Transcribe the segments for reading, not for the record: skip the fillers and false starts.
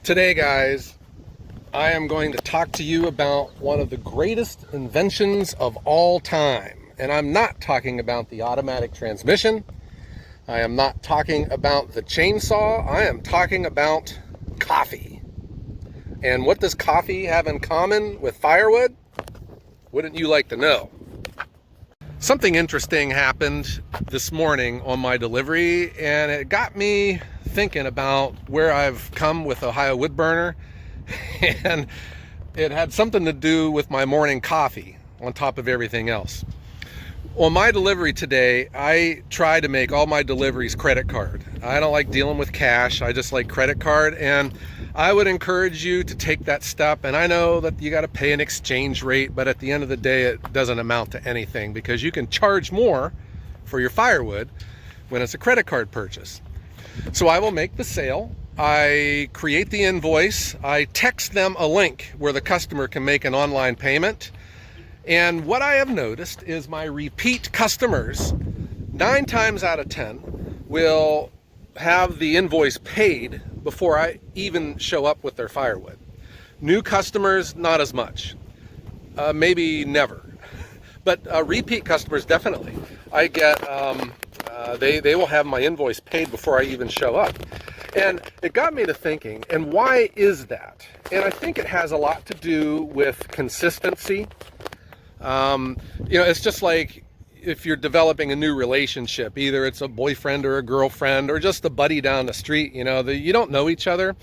Today, guys, I am going to talk to you about one of the greatest inventions of all time. And I'm not talking about the automatic transmission. I am not talking about the chainsaw. I am talking about coffee. And what does coffee have in common with firewood? Wouldn't you like to know? Something interesting happened this morning on my delivery, and it got me thinking about where I've come with Ohio Wood Burner, and it had something to do with my morning coffee on top of everything else. On my delivery today, I try to make all my deliveries credit card. I don't like dealing with cash. I just like credit card, and I would encourage you to take that step. And I know that you got to pay an exchange rate, but at the end of the day, it doesn't amount to anything because you can charge more for your firewood when it's a credit card purchase. So I will make the sale. I create the invoice. I text them a link where the customer can make an online payment. And what I have noticed is my repeat customers, 9 times out of 10, will have the invoice paid before I even show up with their firewood. New customers, not as much. Maybe never. But repeat customers, definitely. I get, they will have my invoice paid before I even show up. And it got me to thinking, and why is that? And I think it has a lot to do with consistency. It's just like if you're developing a new relationship, either it's a boyfriend or a girlfriend or just a buddy down the street, you don't know each other,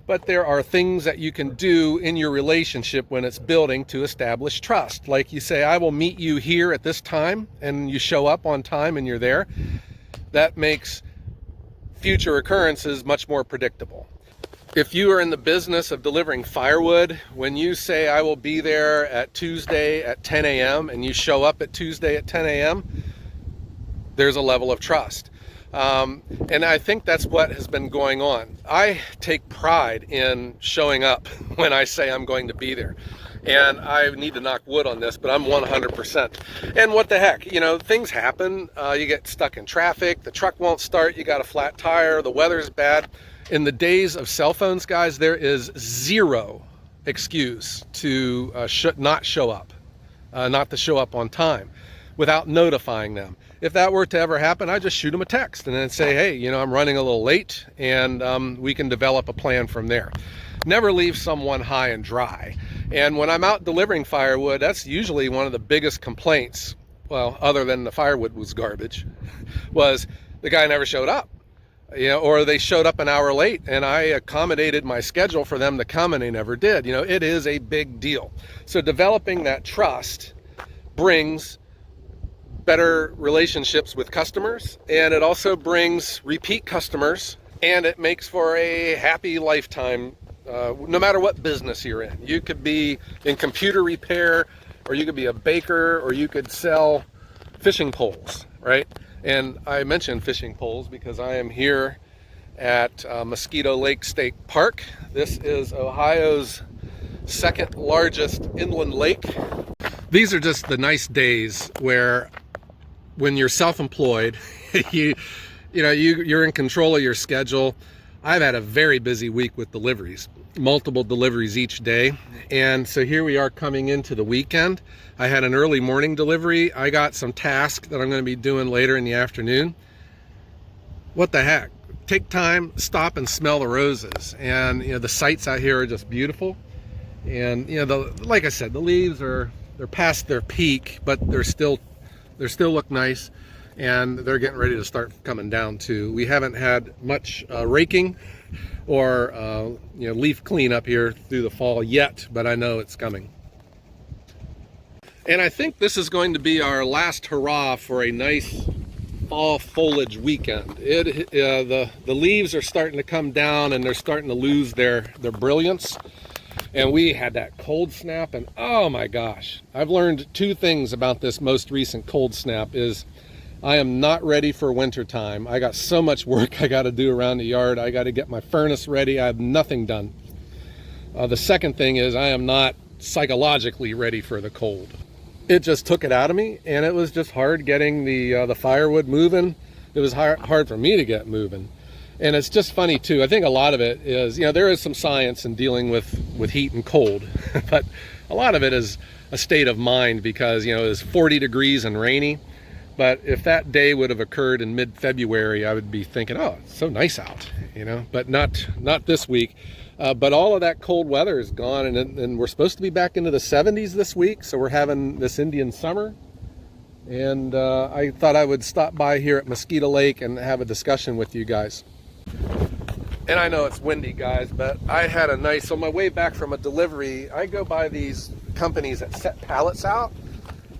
but there are things that you can do in your relationship when it's building to establish trust. Like you say, I will meet you here at this time, and you show up on time and you're there. That makes future occurrences much more predictable. If you are in the business of delivering firewood, when you say I will be there at Tuesday at 10 a.m. and you show up at Tuesday at 10 a.m., there's a level of trust. And I think that's what has been going on. I take pride in showing up when I say I'm going to be there. And I need to knock wood on this, but I'm 100%. And what the heck, things happen. You get stuck in traffic, the truck won't start, you got a flat tire, the weather's bad. In the days of cell phones, guys, there is zero excuse to not show up, not to show up on time without notifying them. If that were to ever happen, I just shoot them a text and then say, hey, I'm running a little late, and we can develop a plan from there. Never leave someone high and dry. And when I'm out delivering firewood, that's usually one of the biggest complaints, well, other than the firewood was garbage, was the guy never showed up. Or they showed up an hour late, and I accommodated my schedule for them to come, and they never did. It is a big deal. So developing that trust brings better relationships with customers, and it also brings repeat customers, and it makes for a happy lifetime, no matter what business you're in. You could be in computer repair, or you could be a baker, or you could sell fishing poles, right? And I mentioned fishing poles because I am here at Mosquito Lake State Park. This is Ohio's second largest inland lake. These are just the nice days where when you're self-employed, you're in control of your schedule. I've had a very busy week with deliveries, multiple deliveries each day. And so here we are coming into the weekend. I had an early morning delivery. I got some tasks that I'm going to be doing later in the afternoon. What the heck? Take time, stop and smell the roses. And the sights out here are just beautiful. And like I said, the leaves they're past their peak, but they still look nice. And they're getting ready to start coming down too. We haven't had much raking or leaf cleanup here through the fall yet, but I know it's coming. And I think this is going to be our last hurrah for a nice fall foliage weekend. The leaves are starting to come down and they're starting to lose their brilliance. And we had that cold snap, and oh my gosh, I've learned 2 things about this most recent cold snap is I am not ready for winter time. I got so much work I got to do around the yard. I got to get my furnace ready. I have nothing done. The second thing is I am not psychologically ready for the cold. It just took it out of me, and it was just hard getting the firewood moving. It was hard for me to get moving. And it's just funny too. I think a lot of it is, there is some science in dealing with heat and cold, but a lot of it is a state of mind because, it's 40 degrees and rainy. But if that day would have occurred in mid-February, I would be thinking, oh, it's so nice out, but not this week. But all of that cold weather is gone, and we're supposed to be back into the 70s this week, so we're having this Indian summer. And I thought I would stop by here at Mosquito Lake and have a discussion with you guys. And I know it's windy, guys, but I had on my way back from a delivery, I go by these companies that set pallets out,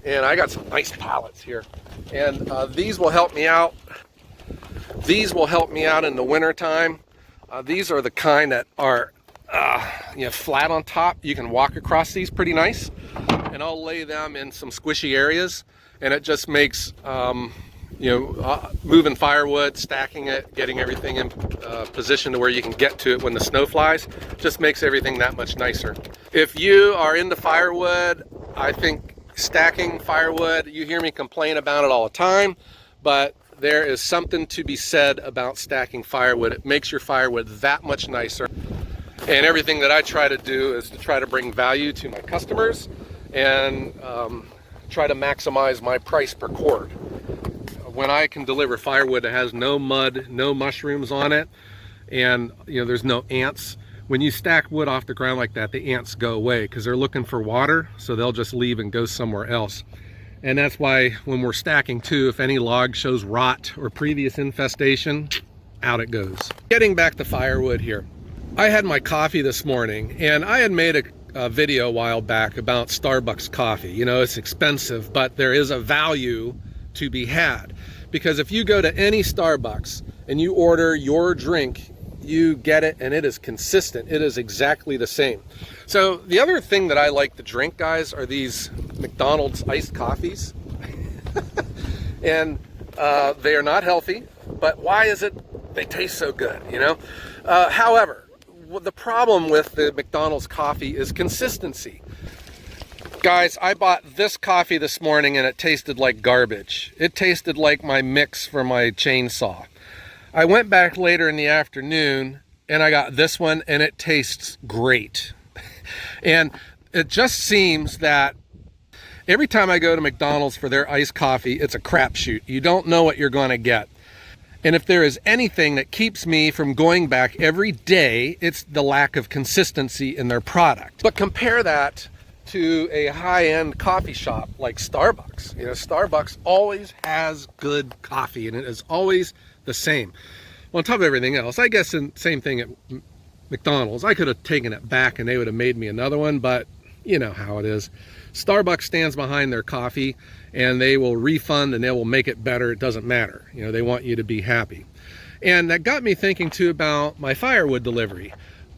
and I got some nice pallets here. And these will help me out. These will help me out in the winter time. These are the kind that are flat on top. You can walk across these pretty nice. And I'll lay them in some squishy areas, and it just makes moving firewood, stacking it, getting everything in position to where you can get to it when the snow flies, just makes everything that much nicer. If you are into firewood, I think stacking firewood, you hear me complain about it all the time, but there is something to be said about stacking firewood. It makes your firewood that much nicer. And everything that I try to do is to try to bring value to my customers and try to maximize my price per cord. When I can deliver firewood that has no mud, no mushrooms on it, and there's no ants, when you stack wood off the ground like that, the ants go away because they're looking for water, so they'll just leave and go somewhere else. And that's why when we're stacking too, if any log shows rot or previous infestation, out it goes. Getting back to firewood here. I had my coffee this morning, and I had made a video a while back about Starbucks coffee. It's expensive, but there is a value to be had. Because if you go to any Starbucks and you order your drink, you get it, and it is consistent. It is exactly the same. So the other thing that I like to drink, guys, are these McDonald's iced coffees. And they are not healthy, but why is it they taste so good, However, the problem with the McDonald's coffee is consistency. Guys, I bought this coffee this morning and it tasted like garbage. It tasted like my mix for my chainsaw. I went back later in the afternoon and I got this one and it tastes great. And it just seems that every time I go to McDonald's for their iced coffee, it's a crapshoot. You don't know what you're going to get. And if there is anything that keeps me from going back every day, it's the lack of consistency in their product. But compare that to a high-end coffee shop like Starbucks. Starbucks always has good coffee, and it is always the same. Well, on top of everything else, I guess the same thing at McDonald's. I could have taken it back and they would have made me another one, but you know how it is. Starbucks stands behind their coffee and they will refund and they will make it better. It doesn't matter. They want you to be happy. And that got me thinking too about my firewood delivery.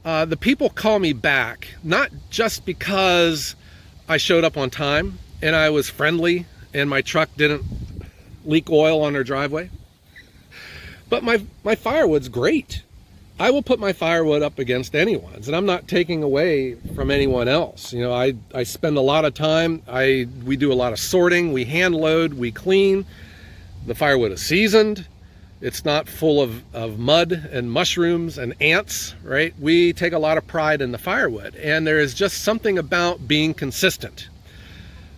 The people call me back, not just because I showed up on time and I was friendly and my truck didn't leak oil on their driveway, but my firewood's great. I will put my firewood up against anyone's, and I'm not taking away from anyone else. I spend a lot of time. We do a lot of sorting. We hand load. We clean. The firewood is seasoned. It's not full of mud and mushrooms and ants, right? We take a lot of pride in the firewood, and there is just something about being consistent.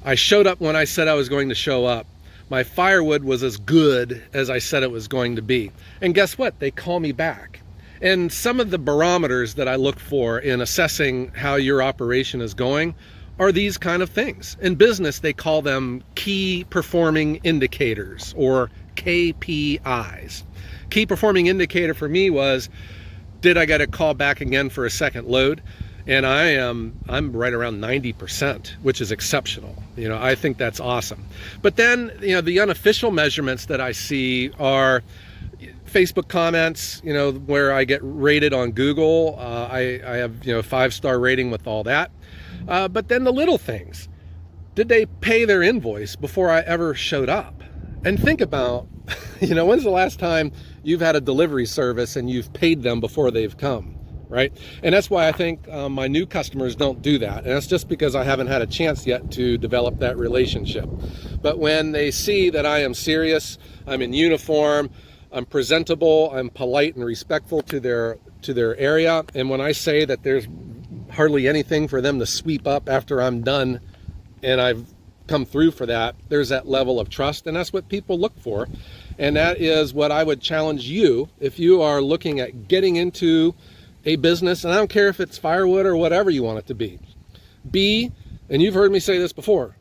I showed up when I said I was going to show up. My firewood was as good as I said it was going to be. And guess what? They call me back. And some of the barometers that I look for in assessing how your operation is going are these kind of things. In business, they call them key performing indicators, or KPIs. Key performing indicator for me was, did I get a call back again for a second load? And I'm right around 90%, which is exceptional. I think that's awesome. But then, the unofficial measurements that I see are Facebook comments, where I get rated on Google. I have, 5-star rating with all that. But then the little things. Did they pay their invoice before I ever showed up? And think about, when's the last time you've had a delivery service and you've paid them before they've come, right? And that's why I think my new customers don't do that. And that's just because I haven't had a chance yet to develop that relationship. But when they see that I am serious, I'm in uniform, I'm presentable, I'm polite and respectful to their area. And when I say that there's hardly anything for them to sweep up after I'm done and I've come through for that, there's that level of trust, and that's what people look for. And that is what I would challenge you if you are looking at getting into a business, and I don't care if it's firewood or whatever you want it to be, and you've heard me say this before,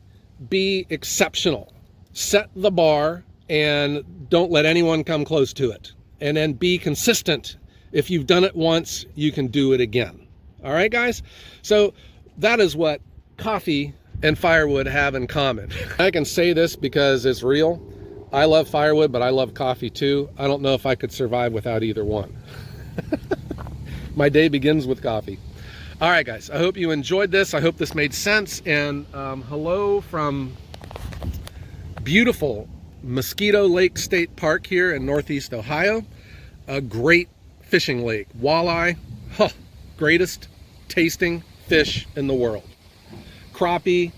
be exceptional. Set the bar and don't let anyone come close to it. And then be consistent. If you've done it once, you can do it again. All right, guys? So that is what coffee and firewood have in common. I can say this because it's real. I love firewood, but I love coffee too. I don't know if I could survive without either one. My day begins with coffee. All right, guys, I hope you enjoyed this. I hope this made sense. And hello from beautiful Mosquito Lake State Park here in Northeast Ohio. A great fishing lake. Walleye, greatest tasting fish in the world. Crappie,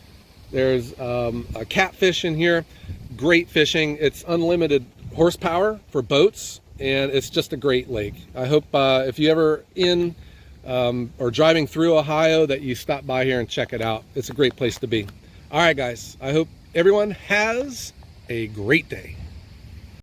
there's a catfish in here. Great fishing. It's unlimited horsepower for boats, and it's just a great lake. I hope if you ever in or driving through Ohio that you stop by here and check it out. It's a great place to be. All right, guys, I hope everyone has a great day.